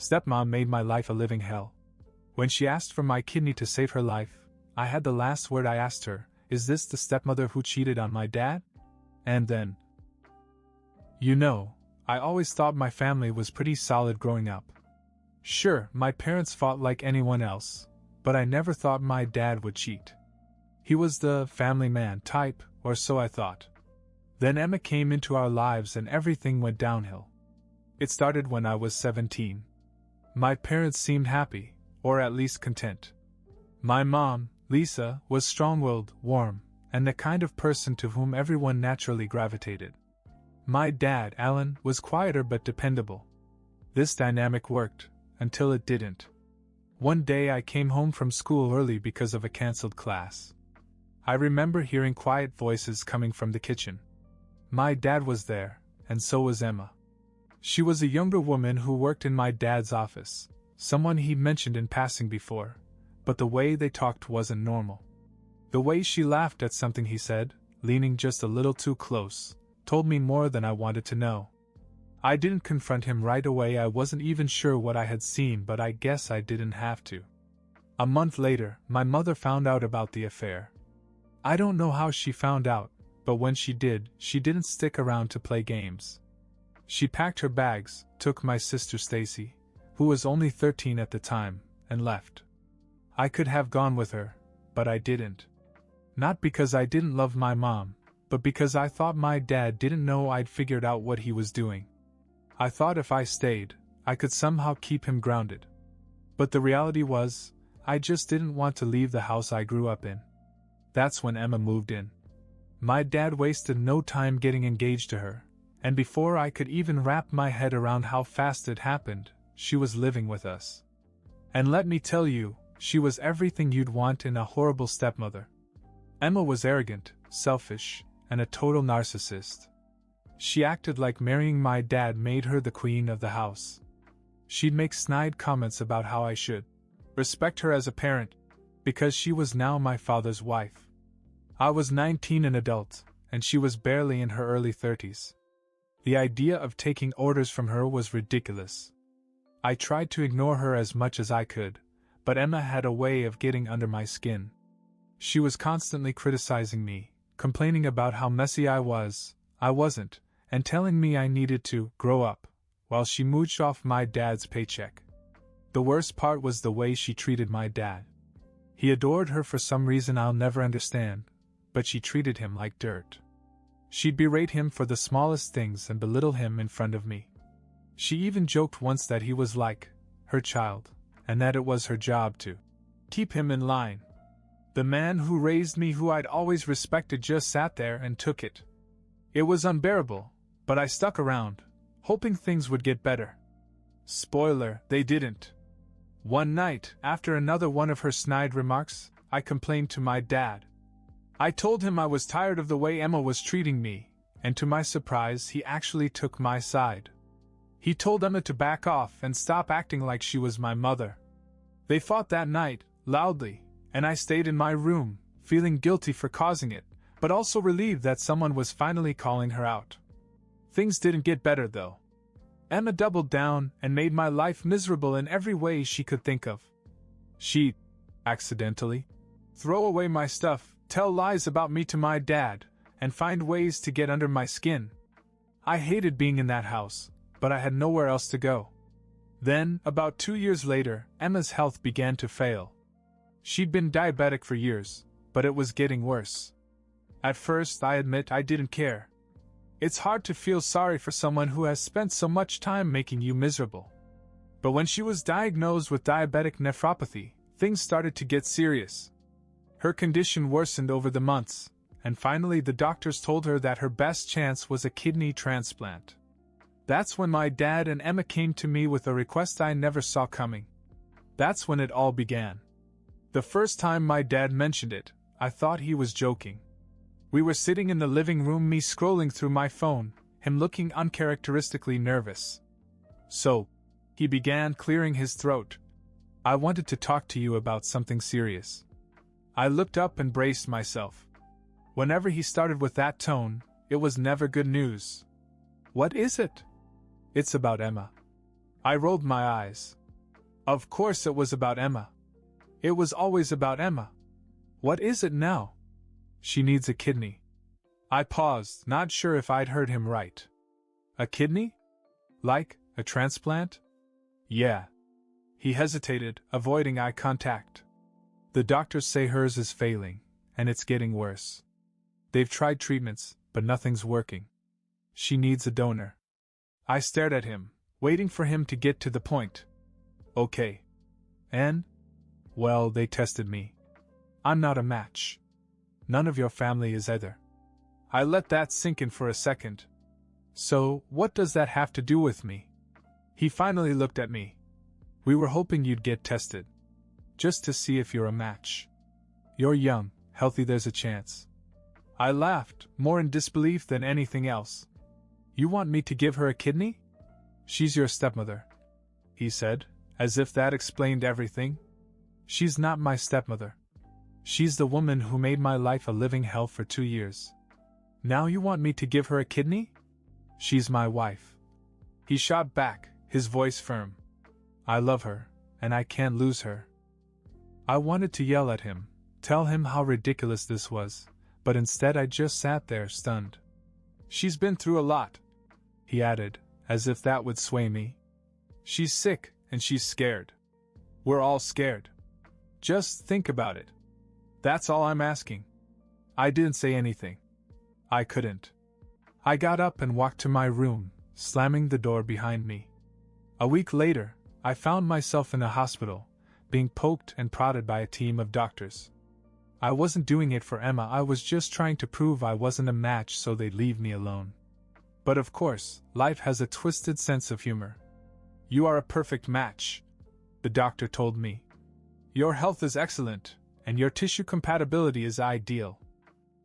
Stepmom made my life a living hell. When she asked for my kidney to save her life, I had the last word. I asked her, "Is this the stepmother who cheated on my dad?" And then, I always thought my family was pretty solid growing up. Sure, my parents fought like anyone else, but I never thought my dad would cheat. He was the family man type, or so I thought. Then Emma came into our lives and everything went downhill. It started when I was 17. My parents seemed happy, or at least content. My mom, Lisa, was strong-willed, warm, and the kind of person to whom everyone naturally gravitated. My dad, Alan, was quieter but dependable. This dynamic worked, until it didn't. One day I came home from school early because of a cancelled class. I remember hearing quiet voices coming from the kitchen. My dad was there, and so was Emma. She was a younger woman who worked in my dad's office, someone he mentioned in passing before, but the way they talked wasn't normal. The way she laughed at something he said, leaning just a little too close, told me more than I wanted to know. I didn't confront him right away. I wasn't even sure what I had seen, but I guess I didn't have to. A month later, my mother found out about the affair. I don't know how she found out, but when she did, she didn't stick around to play games. She packed her bags, took my sister Stacy, who was only 13 at the time, and left. I could have gone with her, but I didn't. Not because I didn't love my mom, but because I thought my dad didn't know I'd figured out what he was doing. I thought if I stayed, I could somehow keep him grounded. But the reality was, I just didn't want to leave the house I grew up in. That's when Emma moved in. My dad wasted no time getting engaged to her, and before I could even wrap my head around how fast it happened, she was living with us. And let me tell you, she was everything you'd want in a horrible stepmother. Emma was arrogant, selfish, and a total narcissist. She acted like marrying my dad made her the queen of the house. She'd make snide comments about how I should respect her as a parent, because she was now my father's wife. I was 19, an adult, and she was barely in her early 30s. The idea of taking orders from her was ridiculous. I tried to ignore her as much as I could, but Emma had a way of getting under my skin. She was constantly criticizing me, complaining about how messy I wasn't, and telling me I needed to grow up, while she mooched off my dad's paycheck. The worst part was the way she treated my dad. He adored her for some reason I'll never understand, but she treated him like dirt. She'd berate him for the smallest things and belittle him in front of me. She even joked once that he was like her child, and that it was her job to keep him in line. The man who raised me, who I'd always respected, just sat there and took it. It was unbearable, but I stuck around, hoping things would get better. Spoiler, they didn't. One night, after another one of her snide remarks, I complained to my dad. I told him I was tired of the way Emma was treating me, and to my surprise, he actually took my side. He told Emma to back off and stop acting like she was my mother. They fought that night, loudly, and I stayed in my room, feeling guilty for causing it, but also relieved that someone was finally calling her out. Things didn't get better though. Emma doubled down and made my life miserable in every way she could think of. She'd accidentally throw away my stuff, tell lies about me to my dad, and find ways to get under my skin. I hated being in that house, but I had nowhere else to go. Then, about 2 years later, Emma's health began to fail. She'd been diabetic for years, but it was getting worse. At first, I admit I didn't care. It's hard to feel sorry for someone who has spent so much time making you miserable. But when she was diagnosed with diabetic nephropathy, things started to get serious. Her condition worsened over the months, and finally the doctors told her that her best chance was a kidney transplant. That's when my dad and Emma came to me with a request I never saw coming. That's when it all began. The first time my dad mentioned it, I thought he was joking. We were sitting in the living room, me scrolling through my phone, him looking uncharacteristically nervous. So, he began, clearing his throat. I wanted to talk to you about something serious. I looked up and braced myself. Whenever he started with that tone, it was never good news. What is it? It's about Emma. I rolled my eyes. Of course it was about Emma. It was always about Emma. What is it now? She needs a kidney. I paused, not sure if I'd heard him right. A kidney? Like a transplant? Yeah. He hesitated, avoiding eye contact. The doctors say hers is failing, and it's getting worse. They've tried treatments, but nothing's working. She needs a donor. I stared at him, waiting for him to get to the point. Okay. And? Well, they tested me. I'm not a match. None of your family is either. I let that sink in for a second. So, what does that have to do with me? He finally looked at me. We were hoping you'd get tested. Just to see if you're a match. You're young, healthy, there's a chance. I laughed, more in disbelief than anything else. You want me to give her a kidney? She's your stepmother, he said, as if that explained everything. She's not my stepmother. She's the woman who made my life a living hell for 2 years. Now you want me to give her a kidney? She's my wife. He shot back, his voice firm. I love her, and I can't lose her. I wanted to yell at him, tell him how ridiculous this was, but instead I just sat there stunned. She's been through a lot, he added, as if that would sway me. She's sick, and she's scared. We're all scared. Just think about it. That's all I'm asking. I didn't say anything. I couldn't. I got up and walked to my room, slamming the door behind me. A week later, I found myself in a hospital, being poked and prodded by a team of doctors. I wasn't doing it for Emma, I was just trying to prove I wasn't a match so they'd leave me alone. But of course, life has a twisted sense of humor. You are a perfect match, the doctor told me. Your health is excellent, and your tissue compatibility is ideal.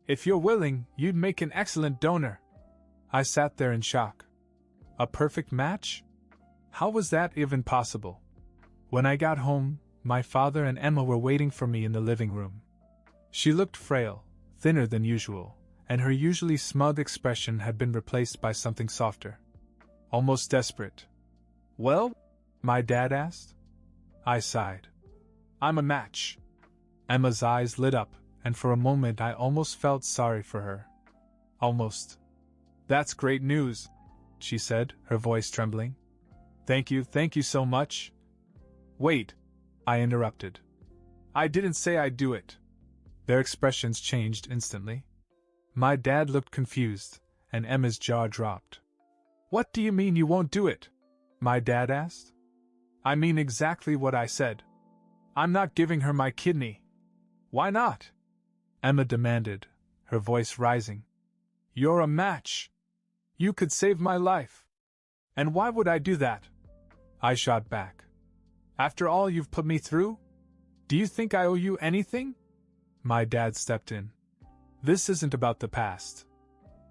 If you're willing, you'd make an excellent donor. I sat there in shock. A perfect match? How was that even possible? When I got home, my father and Emma were waiting for me in the living room. She looked frail, thinner than usual, and her usually smug expression had been replaced by something softer. Almost desperate. Well? My dad asked. I sighed. I'm a match. Emma's eyes lit up, and for a moment I almost felt sorry for her. Almost. That's great news, she said, her voice trembling. Thank you so much. Wait, I interrupted. I didn't say I'd do it. Their expressions changed instantly. My dad looked confused, and Emma's jaw dropped. What do you mean you won't do it? My dad asked. I mean exactly what I said. I'm not giving her my kidney. Why not? Emma demanded, her voice rising. You're a match. You could save my life. And why would I do that? I shot back. After all you've put me through? Do you think I owe you anything? My dad stepped in. This isn't about the past.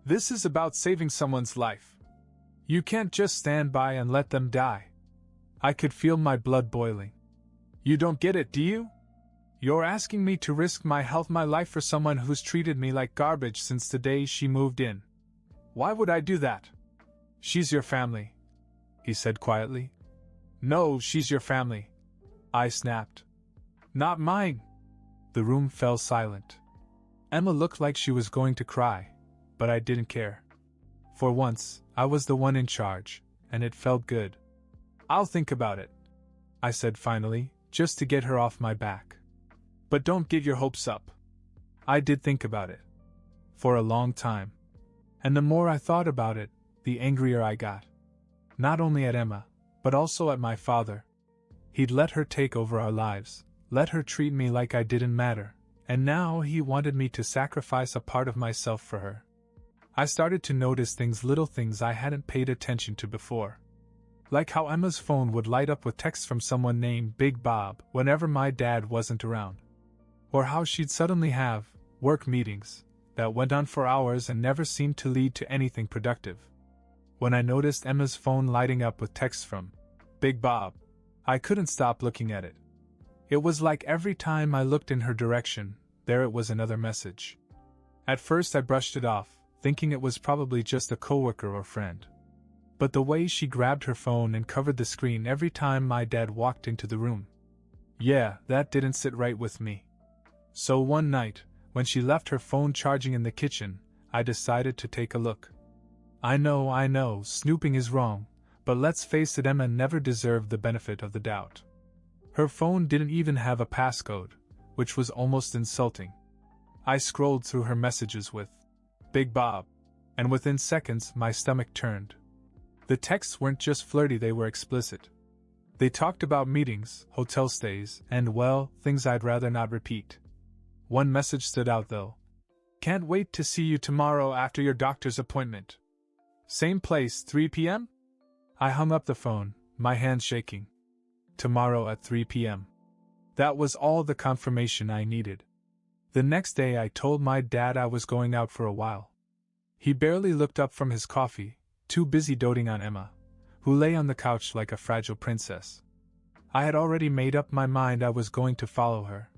This is about saving someone's life. You can't just stand by and let them die. I could feel my blood boiling. You don't get it, do you? You're asking me to risk my health, my life for someone who's treated me like garbage since the day she moved in. Why would I do that? She's your family, he said quietly. No, she's your family, I snapped. Not mine. The room fell silent. Emma looked like she was going to cry, but I didn't care. For once, I was the one in charge, and it felt good. I'll think about it, I said finally, just to get her off my back. But don't give your hopes up. I did think about it. For a long time. And the more I thought about it, the angrier I got. Not only at Emma, but also at my father. He'd let her take over our lives, let her treat me like I didn't matter, and now he wanted me to sacrifice a part of myself for her. I started to notice little things I hadn't paid attention to before. Like how Emma's phone would light up with texts from someone named Big Bob whenever my dad wasn't around. Or how she'd suddenly have work meetings that went on for hours and never seemed to lead to anything productive. When I noticed Emma's phone lighting up with texts from Big Bob, I couldn't stop looking at it. It was like every time I looked in her direction, there it was another message. At first I brushed it off, thinking it was probably just a coworker or friend. but the way she grabbed her phone and covered the screen every time my dad walked into the room. Yeah, that didn't sit right with me. So one night, when she left her phone charging in the kitchen, I decided to take a look. I know, snooping is wrong, but let's face it, Emma never deserved the benefit of the doubt. Her phone didn't even have a passcode, which was almost insulting. I scrolled through her messages with Big Bob, and within seconds my stomach turned. The texts weren't just flirty, they were explicit. They talked about meetings, hotel stays, and, well, things I'd rather not repeat. One message stood out though. Can't wait to see you tomorrow after your doctor's appointment. Same place, 3 p.m.? I hung up the phone, my hands shaking. Tomorrow at 3 p.m. That was all the confirmation I needed. The next day I told my dad I was going out for a while. He barely looked up from his coffee, too busy doting on Emma, who lay on the couch like a fragile princess. I had already made up my mind I was going to follow her.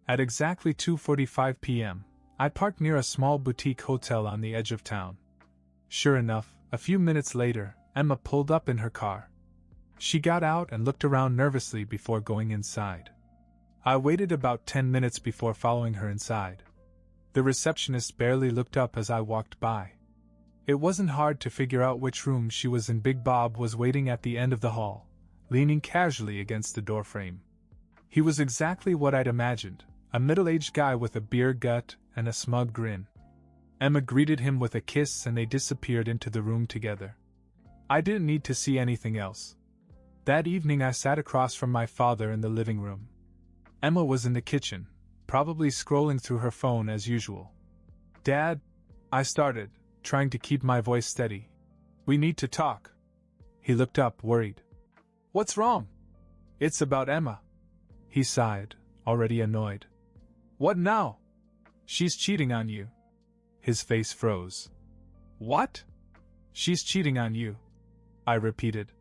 At exactly 2:45 p.m., I parked near a small boutique hotel on the edge of town. Sure enough, a few minutes later, Emma pulled up in her car. She got out and looked around nervously before going inside. I waited about 10 minutes before following her inside. The receptionist barely looked up as I walked by. It wasn't hard to figure out which room she was in. Big Bob was waiting at the end of the hall, leaning casually against the doorframe. He was exactly what I'd imagined, a middle-aged guy with a beer gut and a smug grin. Emma greeted him with a kiss and they disappeared into the room together. I didn't need to see anything else. That evening I sat across from my father in the living room. Emma was in the kitchen, probably scrolling through her phone as usual. Dad, I started, trying to keep my voice steady. We need to talk. He looked up, worried. What's wrong? It's about Emma. He sighed, already annoyed. What now? She's cheating on you. His face froze. What? She's cheating on you, I repeated.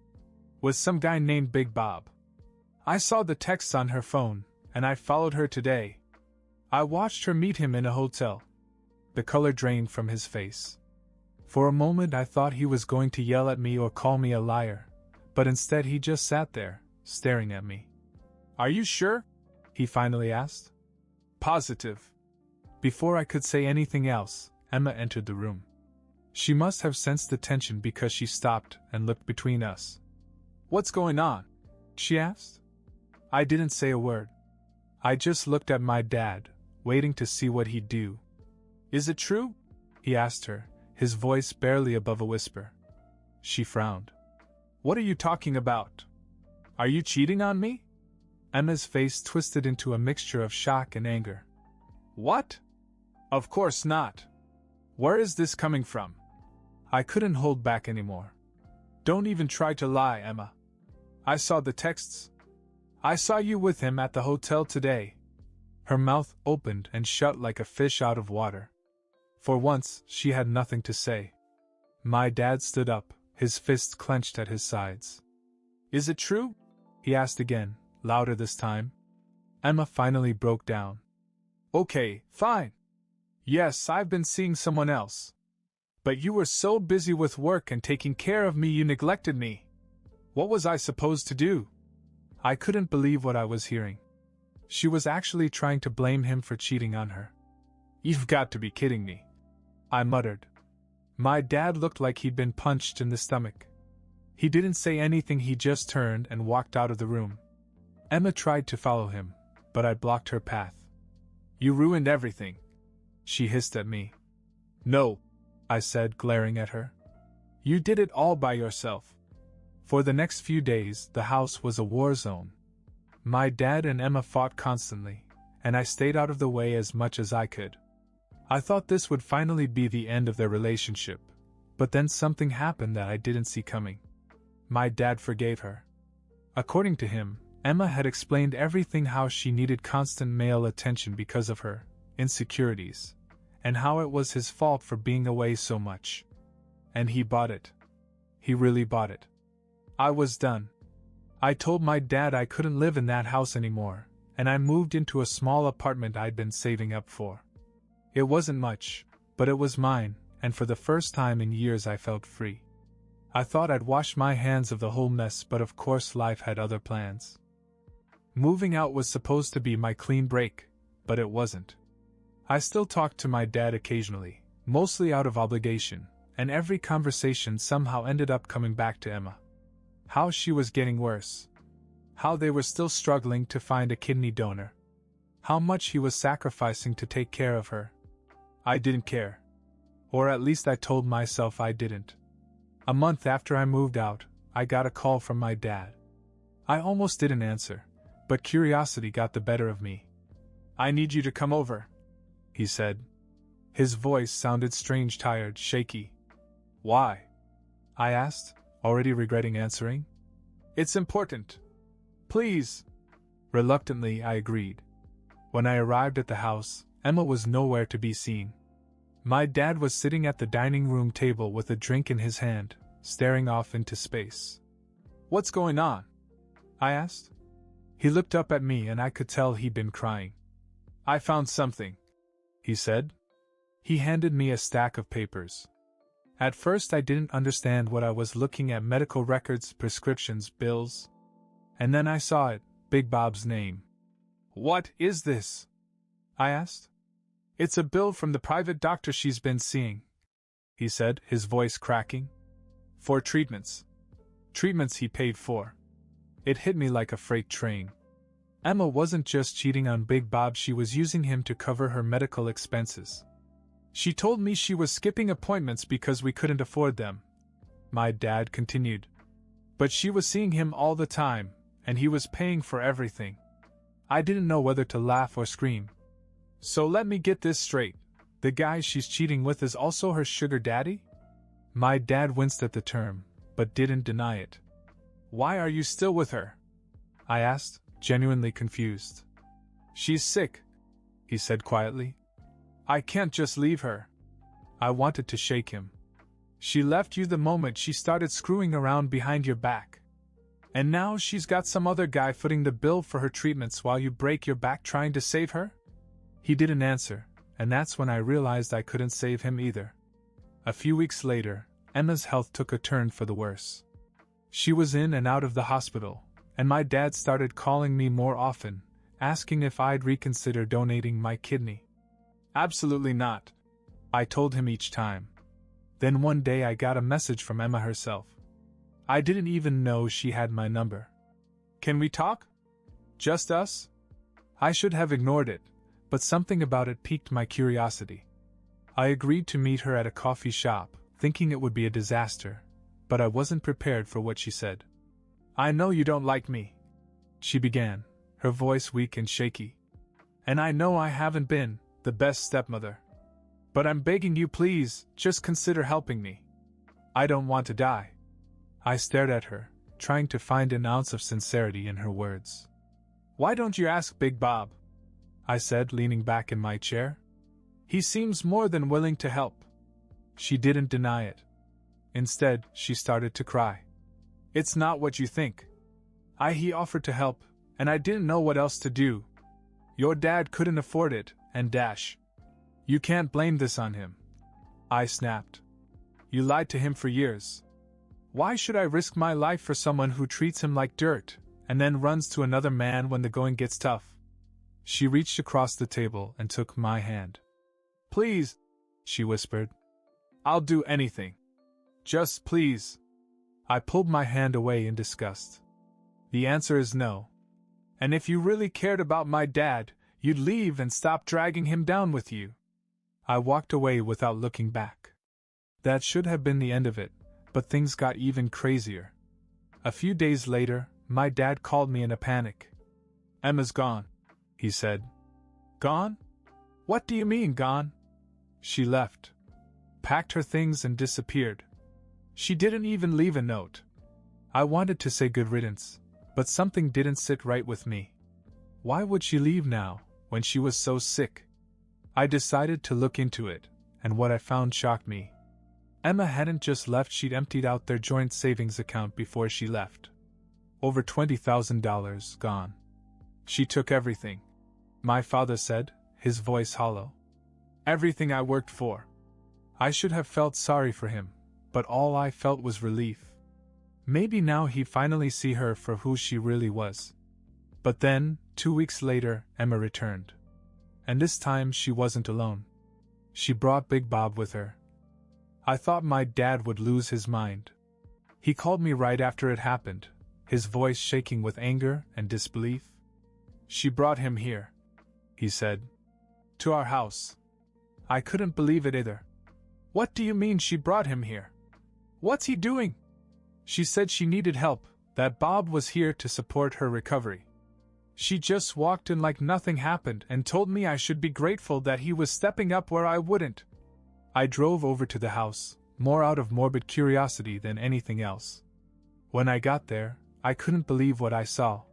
With some guy named Big Bob. I saw the texts on her phone, and I followed her today. I watched her meet him in a hotel. The color drained from his face. For a moment I thought he was going to yell at me or call me a liar, but instead he just sat there, staring at me. Are you sure? He finally asked. Positive. Before I could say anything else, Emma entered the room. She must have sensed the tension because she stopped and looked between us. What's going on? She asked. I didn't say a word. I just looked at my dad, waiting to see what he'd do. Is it true? He asked her, his voice barely above a whisper. She frowned. What are you talking about? Are you cheating on me? Emma's face twisted into a mixture of shock and anger. What? Of course not. Where is this coming from? I couldn't hold back anymore. Don't even try to lie, Emma. I saw the texts. I saw you with him at the hotel today. Her mouth opened and shut like a fish out of water. For once, she had nothing to say. My dad stood up, his fists clenched at his sides. Is it true? He asked again, louder this time. Emma finally broke down. Okay, fine. Yes, I've been seeing someone else. But you were so busy with work and taking care of me you neglected me. What was I supposed to do? I couldn't believe what I was hearing. She was actually trying to blame him for cheating on her. You've got to be kidding me, I muttered. My dad looked like he'd been punched in the stomach. He didn't say anything, he just turned and walked out of the room. Emma tried to follow him, but I blocked her path. You ruined everything, she hissed at me. No, I said, glaring at her. You did it all by yourself. For the next few days, the house was a war zone. My dad and Emma fought constantly, and I stayed out of the way as much as I could. I thought this would finally be the end of their relationship, but then something happened that I didn't see coming. My dad forgave her. According to him, Emma had explained everything, how she needed constant male attention because of her insecurities, and how it was his fault for being away so much. And he bought it. He really bought it. I was done. I told my dad I couldn't live in that house anymore, and I moved into a small apartment I'd been saving up for. It wasn't much, but it was mine, and for the first time in years I felt free. I thought I'd wash my hands of the whole mess, but of course life had other plans. Moving out was supposed to be my clean break, but it wasn't. I still talked to my dad occasionally, mostly out of obligation, and every conversation somehow ended up coming back to Emma. How she was getting worse. How they were still struggling to find a kidney donor. How much he was sacrificing to take care of her. I didn't care. Or at least I told myself I didn't. A month after I moved out, I got a call from my dad. I almost didn't answer, but curiosity got the better of me. "I need you to come over," he said. His voice sounded strange, tired, shaky. "Why?" I asked, already regretting answering. "It's important. Please." Reluctantly, I agreed. When I arrived at the house, Emma was nowhere to be seen. My dad was sitting at the dining room table with a drink in his hand, staring off into space. "What's going on?" I asked. He looked up at me and I could tell he'd been crying. "I found something," he said. He handed me a stack of papers. At first I didn't understand what I was looking at: medical records, prescriptions, bills. And then I saw it, Big Bob's name. "What is this?" I asked. "It's a bill from the private doctor she's been seeing," he said, his voice cracking. "For treatments. Treatments he paid for." It hit me like a freight train. Emma wasn't just cheating on Big Bob, she was using him to cover her medical expenses. "She told me she was skipping appointments because we couldn't afford them," my dad continued. "But she was seeing him all the time, and he was paying for everything." I didn't know whether to laugh or scream. "So let me get this straight. The guy she's cheating with is also her sugar daddy?" My dad winced at the term, but didn't deny it. "Why are you still with her?" I asked, genuinely confused. "She's sick," he said quietly. "I can't just leave her." I wanted to shake him. "She left you the moment she started screwing around behind your back. And now she's got some other guy footing the bill for her treatments while you break your back trying to save her?" He didn't answer, and that's when I realized I couldn't save him either. A few weeks later, Emma's health took a turn for the worse. She was in and out of the hospital, and my dad started calling me more often, asking if I'd reconsider donating my kidney. "Absolutely not," I told him each time. Then one day I got a message from Emma herself. I didn't even know she had my number. "Can we talk? Just us?" I should have ignored it, but something about it piqued my curiosity. I agreed to meet her at a coffee shop, thinking it would be a disaster, but I wasn't prepared for what she said. "I know you don't like me," she began, her voice weak and shaky. "And I know I haven't been the best stepmother. But I'm begging you, please, just consider helping me. I don't want to die." I stared at her, trying to find an ounce of sincerity in her words. "Why don't you ask Big Bob?" I said, leaning back in my chair. "He seems more than willing to help." She didn't deny it. Instead, she started to cry. "It's not what you think. He offered to help, and I didn't know what else to do. Your dad couldn't afford it, and dash. You can't blame this on him." I snapped. "You lied to him for years. Why should I risk my life for someone who treats him like dirt, and then runs to another man when the going gets tough?" She reached across the table and took my hand. "Please," she whispered. "I'll do anything. Just please." I pulled my hand away in disgust. "The answer is no. And if you really cared about my dad, you'd leave and stop dragging him down with you." I walked away without looking back. That should have been the end of it, but things got even crazier. A few days later, my dad called me in a panic. "Emma's gone," he said. "Gone? What do you mean, gone?" "She left. Packed her things and disappeared. She didn't even leave a note." I wanted to say good riddance, but something didn't sit right with me. Why would she leave now, when she was so sick? I decided to look into it, and what I found shocked me. Emma hadn't just left, she'd emptied out their joint savings account before she left. Over $20,000 gone. "She took everything," my father said, his voice hollow. "Everything I worked for." I should have felt sorry for him, but all I felt was relief. Maybe now he'd finally see her for who she really was. But then, 2 weeks later, Emma returned. And this time she wasn't alone. She brought Big Bob with her. I thought my dad would lose his mind. He called me right after it happened, his voice shaking with anger and disbelief. "She brought him here," he said. "To our house." I couldn't believe it either. "What do you mean she brought him here? What's he doing?" "She said she needed help, that Bob was here to support her recovery. She just walked in like nothing happened and told me I should be grateful that he was stepping up where I wouldn't." I drove over to the house, more out of morbid curiosity than anything else. When I got there, I couldn't believe what I saw.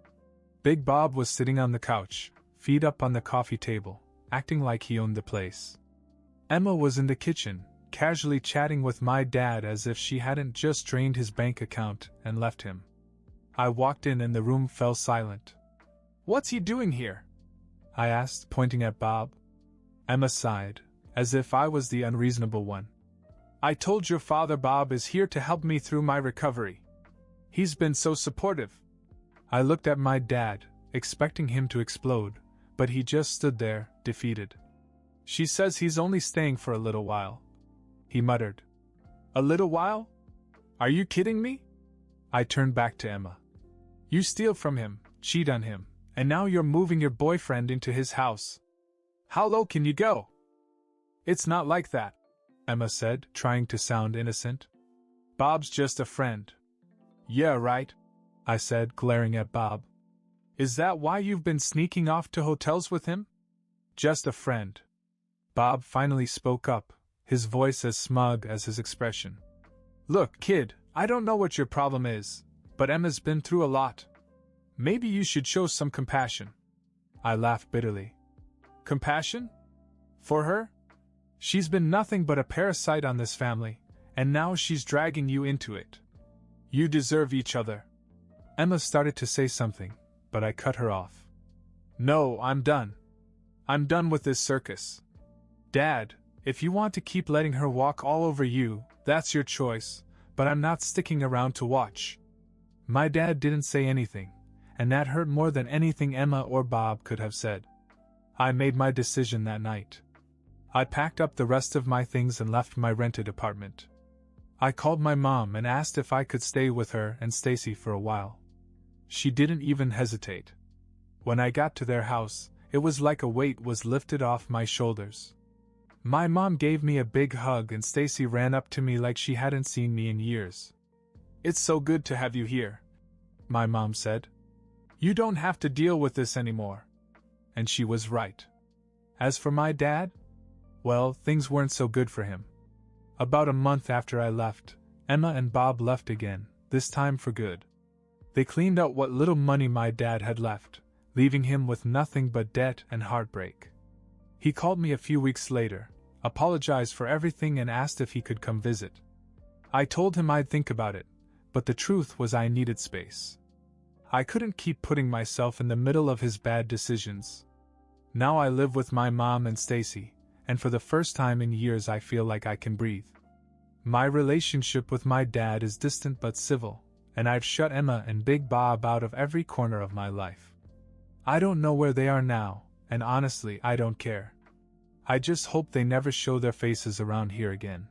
Big Bob was sitting on the couch, feet up on the coffee table, acting like he owned the place. Emma was in the kitchen, casually chatting with my dad as if she hadn't just drained his bank account and left him. I walked in and the room fell silent. "What's he doing here?" I asked, pointing at Bob. Emma sighed, as if I was the unreasonable one. "I told your father Bob is here to help me through my recovery. He's been so supportive." I looked at my dad, expecting him to explode, but he just stood there, defeated. "She says he's only staying for a little while," he muttered. "A little while? Are you kidding me?" I turned back to Emma. "You steal from him, cheat on him, and now you're moving your boyfriend into his house. How low can you go?" "It's not like that," Emma said, trying to sound innocent. "Bob's just a friend." "Yeah, right," I said, glaring at Bob. "Is that why you've been sneaking off to hotels with him?" "Just a friend." Bob finally spoke up, his voice as smug as his expression. "Look, kid, I don't know what your problem is, but Emma's been through a lot. Maybe you should show some compassion." I laughed bitterly. "Compassion? For her? She's been nothing but a parasite on this family, and now she's dragging you into it. You deserve each other." Emma started to say something, but I cut her off. "No, I'm done. I'm done with this circus. Dad, if you want to keep letting her walk all over you, that's your choice, but I'm not sticking around to watch." My dad didn't say anything, and that hurt more than anything Emma or Bob could have said. I made my decision that night. I packed up the rest of my things and left my rented apartment. I called my mom and asked if I could stay with her and Stacy for a while. She didn't even hesitate. When I got to their house, it was like a weight was lifted off my shoulders. My mom gave me a big hug and Stacy ran up to me like she hadn't seen me in years. "It's so good to have you here," my mom said. "You don't have to deal with this anymore." And she was right. As for my dad, well, things weren't so good for him. About a month after I left, Emma and Bob left again, this time for good. They cleaned out what little money my dad had left, leaving him with nothing but debt and heartbreak. He called me a few weeks later, apologized for everything and asked if he could come visit. I told him I'd think about it, but the truth was I needed space. I couldn't keep putting myself in the middle of his bad decisions. Now I live with my mom and Stacy, and for the first time in years I feel like I can breathe. My relationship with my dad is distant but civil, and I've shut Emma and Big Bob out of every corner of my life. I don't know where they are now, and honestly I don't care. I just hope they never show their faces around here again.